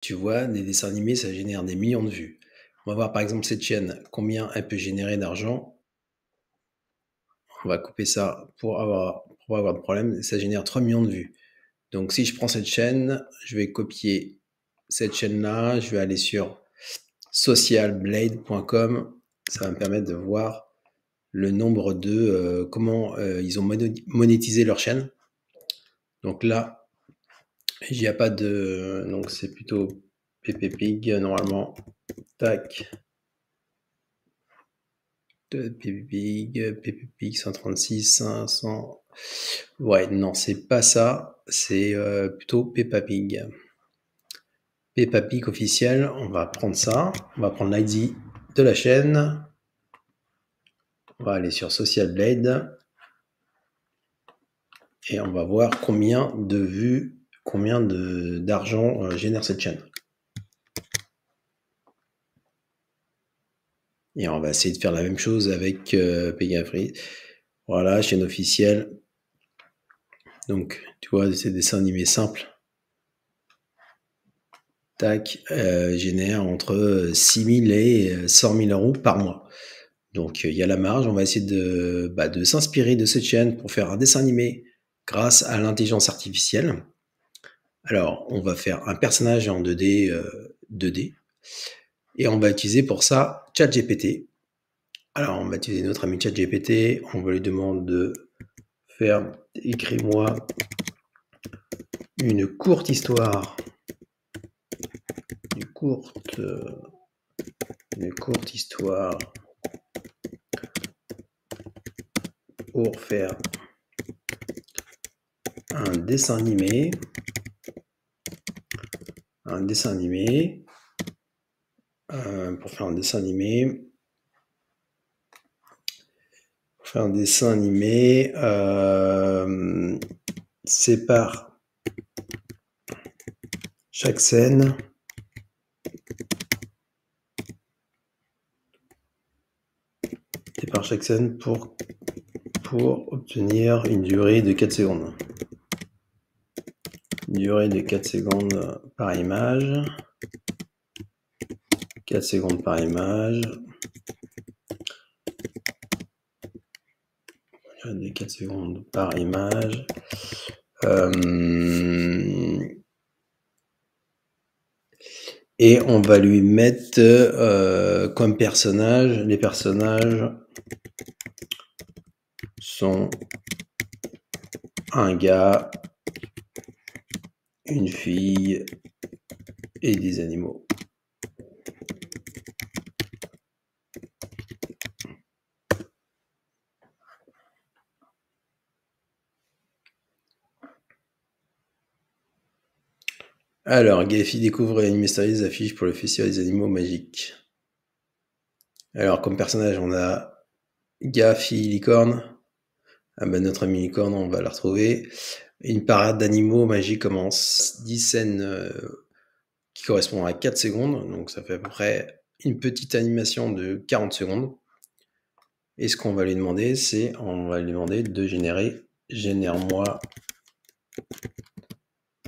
Tu vois, des dessins animés, ça génère des millions de vues. On va voir par exemple cette chaîne, combien elle peut générer d'argent. On va couper ça pour avoir de problème. Ça génère 3 millions de vues. Donc si je prends cette chaîne, je vais copier cette chaîne-là, je vais aller sur socialblade.com. Ça va me permettre de voir le nombre de comment ils ont monétisé leur chaîne. Donc là, il n'y a pas de... Donc c'est plutôt PPPig normalement. Tac. PPPig 136, 500. Ouais, non, c'est pas ça. C'est plutôt Peppa Pig. Peppa Pig officiel, on va prendre ça. On va prendre l'ID de la chaîne. On va aller sur Social Blade. Et on va voir combien de vues, combien d'argent génère cette chaîne. Et on va essayer de faire la même chose avec Pegafree. Voilà, chaîne officielle. Donc, tu vois, c'est des dessins animés simples. Tac, génère entre 6 000 et 100 000 euros par mois. Donc, il y a la marge. On va essayer de s'inspirer de cette chaîne pour faire un dessin animé grâce à l'intelligence artificielle. Alors, on va faire un personnage en 2D, 2D. Et on va utiliser pour ça ChatGPT. Alors, on va utiliser notre ami ChatGPT. On va lui demander de faire, écris-moi une courte histoire. Une courte histoire pour faire un dessin animé. Pour faire un dessin animé. Sépare chaque scène pour obtenir une durée de 4 secondes. Durée de 4 secondes par image. 4 secondes par image. Durée de 4 secondes par image. Et on va lui mettre comme personnage, les personnages sont un gars, une fille et des animaux. Alors, Gaffy découvre une mystérieuse affiche pour le Festival des animaux magiques. Alors, comme personnage, on a Gaffy licorne. Ah ben, notre ami licorne, on va la retrouver. Une parade d'animaux magiques commence. 10 scènes qui correspondent à 4 secondes. Donc, ça fait à peu près une petite animation de 40 secondes. Et ce qu'on va lui demander, c'est on va lui demander de génère-moi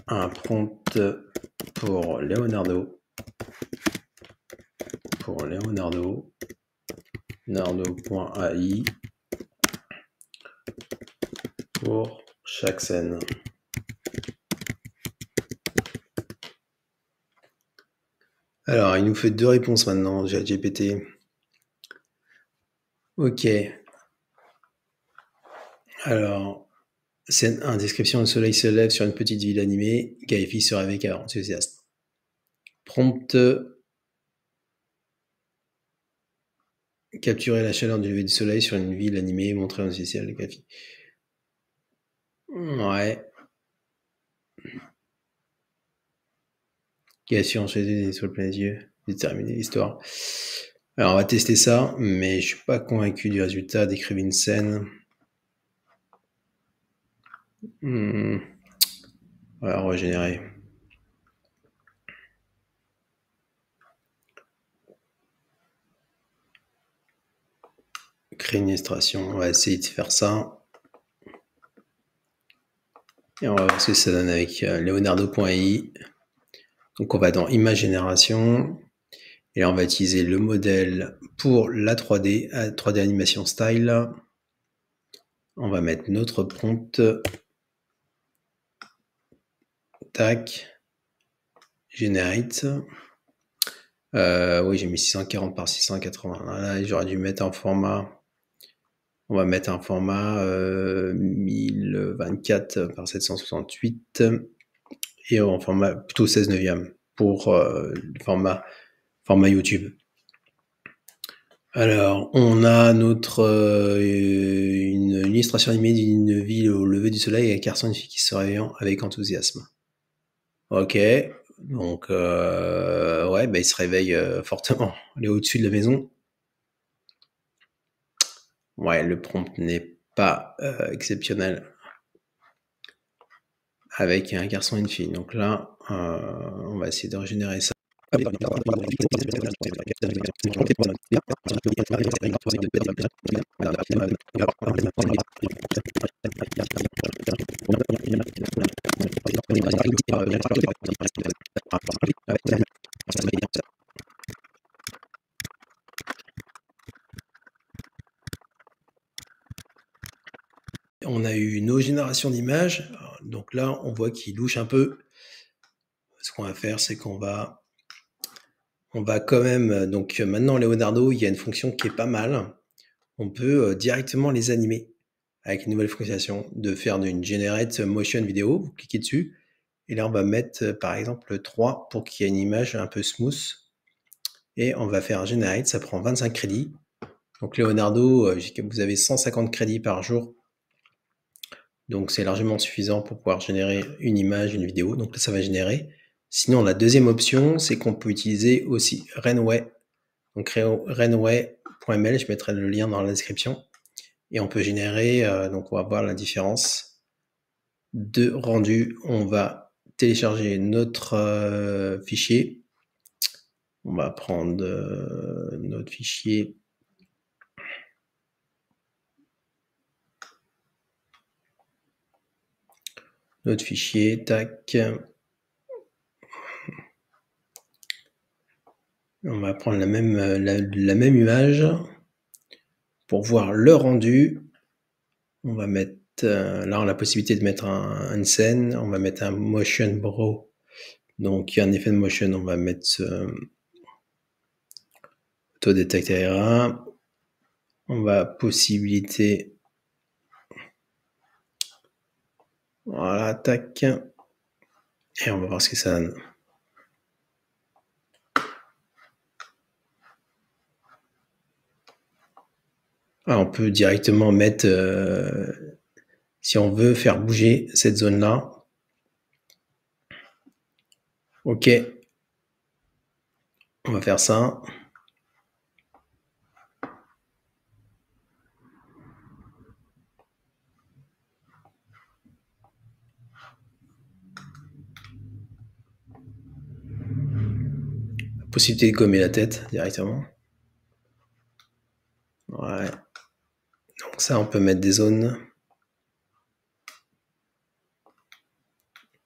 un prompt pour Leonardo. Leonardo.ai pour chaque scène. Alors, il nous fait 2 réponses maintenant, ChatGPT. Ok. Alors, scène 1, description, le soleil se lève sur une petite ville animée. Gaïfi se réveille car enthousiaste. Prompt, capturer la chaleur du lever du soleil sur une ville animée, montrer un officiel de Gaïfi. Ouais. Gaïfi enchaîné sur le plein des yeux. Déterminer l'histoire. Alors, on va tester ça, mais je suis pas convaincu du résultat. Décrire une scène. Voilà, régénérer. Créer une illustration. On va essayer de faire ça. Et on va voir ce que ça donne avec Leonardo.ai. Donc on va dans Image Génération, et là on va utiliser le modèle pour la 3D, 3D Animation Style. On va mettre notre prompt. Tac. Generate. Oui, j'ai mis 640 par 680. Là, j'aurais dû mettre un format. On va mettre un format 1024 par 768 et en format plutôt 16 neuvième pour le format YouTube. Alors, on a notre une illustration animée d'une ville au lever du soleil avec un garçon et une fille qui se réveillent avec enthousiasme. Ok, donc ouais, bah, il se réveille fortement. Il est au-dessus de la maison. Ouais, le prompt n'est pas exceptionnel avec un garçon et une fille. Donc là, on va essayer de régénérer ça. On a eu nos générations d'images. Donc là, on voit qu'il louche un peu. Ce qu'on va faire, c'est qu'on va quand même. Donc maintenant, Leonardo, il y a une fonction qui est pas mal. On peut directement les animer avec une nouvelle fonctionnation de faire d'une generate motion vidéo. Vous cliquez dessus. Et là, on va mettre par exemple 3 pour qu'il y ait une image un peu smooth. Et on va faire un generate. Ça prend 25 crédits. Donc Leonardo, vous avez 150 crédits par jour. Donc c'est largement suffisant pour pouvoir générer une image, une vidéo. Donc là, ça va générer. Sinon, la deuxième option, c'est qu'on peut utiliser aussi Renway. Donc renway.ml, je mettrai le lien dans la description. Et on peut générer, donc on va voir la différence de rendu. On va télécharger notre fichier. On va prendre notre fichier. Tac. On va prendre la même image pour voir le rendu. On va mettre, là on a la possibilité de mettre une scène, on va mettre un motion bro. Donc il y a un effet de motion, on va mettre autodetect ARA. On va possibilité. Voilà, tac. Et on va voir ce que ça donne. Ah, on peut directement mettre, si on veut faire bouger cette zone-là. Ok. On va faire ça. Possibilité de gommer la tête directement. Ouais. Donc ça, on peut mettre des zones.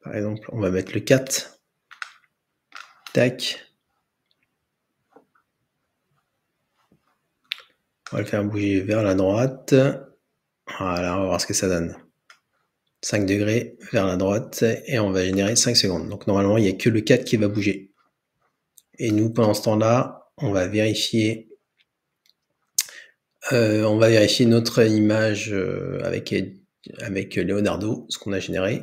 Par exemple, on va mettre le 4. Tac. On va le faire bouger vers la droite. Voilà, on va voir ce que ça donne. 5 degrés vers la droite et on va générer 5 secondes. Donc normalement, il n'y a que le 4 qui va bouger. Et nous, pendant ce temps-là, on va vérifier notre image avec Leonardo, ce qu'on a généré.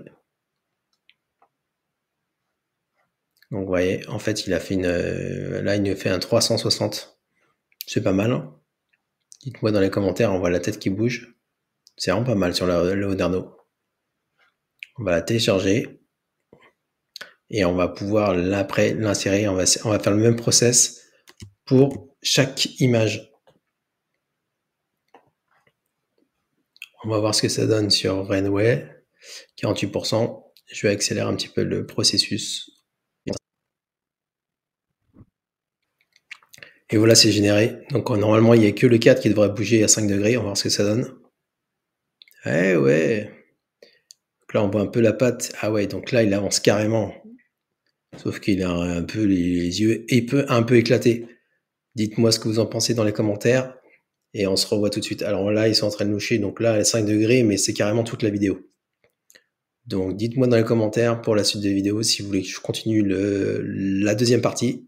Donc vous voyez, en fait, il a fait là, il nous fait un 360. C'est pas mal. Hein. Dites-moi dans les commentaires, on voit la tête qui bouge. C'est vraiment pas mal sur le Leonardo. On va la télécharger. Et on va pouvoir après l'insérer. On va faire le même process pour chaque image. On va voir ce que ça donne sur Renway. 48%. Je vais accélérer un petit peu le processus. Et voilà, c'est généré. Donc normalement, il n'y a que le 4 qui devrait bouger à 5 degrés. On va voir ce que ça donne. Eh ouais. Donc là, on voit un peu la patte. Ah ouais, donc là, il avance carrément. sauf qu'il a un peu les yeux un peu éclatés. Dites-moi ce que vous en pensez dans les commentaires et on se revoit tout de suite. Alors là, ils sont en train de loucher, donc là, à 5 degrés, mais c'est carrément toute la vidéo. Donc dites-moi dans les commentaires pour la suite des vidéos si vous voulez que je continue la deuxième partie.